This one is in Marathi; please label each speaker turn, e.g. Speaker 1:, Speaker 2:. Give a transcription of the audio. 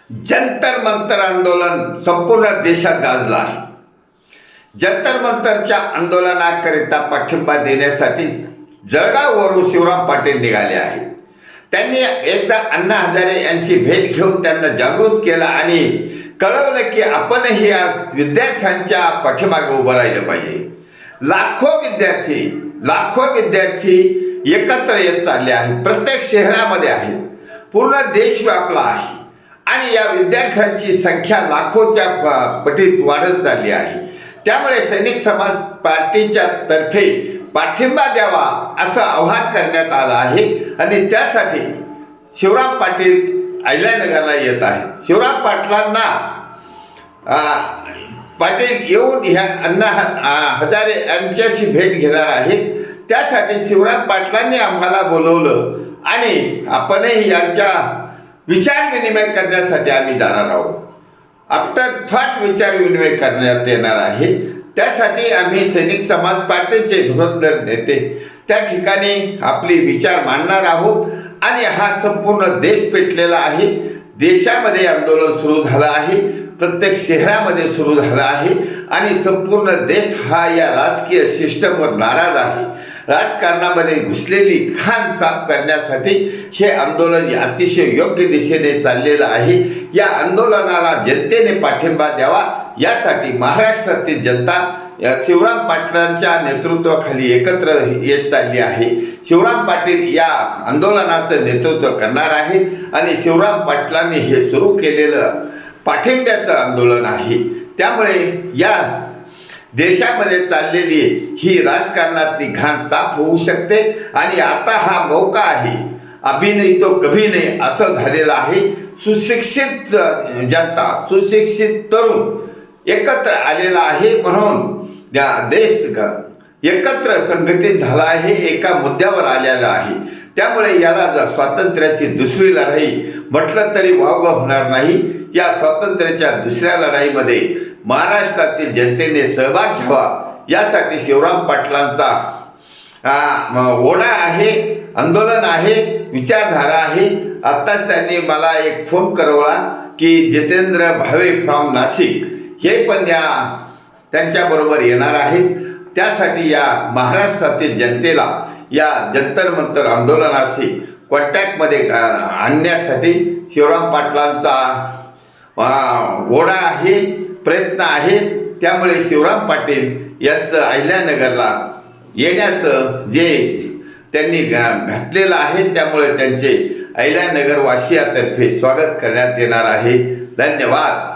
Speaker 1: जंतर मंतर आंदोलन संपूर्ण देशात गाजलं आहे। जंतर मंतरच्या आंदोलनाकरिता पाठिंबा देण्यासाठी जळगाववरून शिवराम पाटील निघाले आहेत। त्यांनी एकदा अण्णा हजारे यांची भेट घेऊन त्यांना जागृत केलं आणि कळवलं की आपणही या विद्यार्थ्यांच्या पाठीमागे उभं राहिलं पाहिजे। लाखो विद्यार्थी एकत्र येत चालले आहेत, प्रत्येक शहरामध्ये आहेत, पूर्ण देश व्यापला आहे आणि या विद्यार्थ्यांची संख्या लाखोच्या पटीत वाढत चालली आहे। त्यामुळे सैनिक समाज पार्टीच्या तर्फे पाठिंबा द्यावा असं आवाहन करण्यात आलं आहे आणि त्यासाठी शिवराम पाटील अहिल्यानगरला येत आहेत। शिवराम पाटलांना पाटील येऊन ह्या अण्णा हजारे यांच्याशी भेट घेणार आहेत। त्यासाठी शिवराम पाटलांनी आम्हाला बोलवलं आणि आपणही यांच्या विचार विनिमय करण्यासाठी आम्ही जाणार आहोत। आफ्टर थॉट विचार विनिमय करण्यात येणार आहे। त्यासाठी आम्ही सैनिक समाज पार्टीचे धुरंधर नेते त्या ठिकाणी आपले विचार मांडणार आहोत आणि हा संपूर्ण देश पेटलेला आहे। देशामध्ये आंदोलन सुरू झालं आहे, प्रत्येक शहरामध्ये सुरू झालं आहे आणि संपूर्ण देश हा या राजकीय सिस्टमवर नाराज आहे। राजकारणामध्ये घुसलेली खाण साफ करण्यासाठी हे आंदोलन अतिशय योग्य दिशेने चाललेलं आहे। या आंदोलनाला जनतेने पाठिंबा द्यावा यासाठी महाराष्ट्रातील जनता या शिवराम पाटलांच्या नेतृत्वाखाली एकत्र येत चालली आहे। शिवराम पाटील या आंदोलनाचं नेतृत्व करणार आहे आणि शिवराम पाटलांनी हे सुरू केलेलं पाठिंब्याचं आंदोलन आहे। त्यामुळे या देशामध्ये चाललेली ही राजकारणातली घाण साफ होऊ शकते आणि आता हा मौका आहे, अभी नहीं तो कभी नहीं असं झालेलं आहे। सुशिक्षित जनता, सुशिक्षित तरुण एकत्र आलेला आहे, म्हणून देश एकत्र संघटित झाला आहे, एका मुद्द्यावर आलेला आहे। त्यामुळे याला स्वातंत्र्याची दुसरी लढाई म्हटलं तरी वावगं होणार नाही। या स्वातंत्र्याच्या दुसऱ्या लढाईमध्ये महाराष्ट्रातील जनतेने सहभाग घ्यावा यासाठी शिवराम पाटलांचा ओढा आहे, आंदोलन आहे, विचारधारा आहे। आत्ताच त्यांनी मला एक फोन करवला की जितेंद्र भावे फ्रॉम नाशिक हे पण त्यांच्याबरोबर येणार आहेत। त्यासाठी या महाराष्ट्रातील जनतेला या जंतर मंतर आंदोलनाशी कॉन्टॅक्टमध्ये आणण्यासाठी शिवराम पाटलांचा ओढा आहे, प्रयत्न आहे। त्यामुळे शिवराम पाटील यांचं अहिल्यानगरला येण्याचं जे त्यांनी घातलेलं आहे, त्यामुळे त्यांचे अहिल्यानगर वासियातर्फे स्वागत करण्यात येणार आहे। धन्यवाद।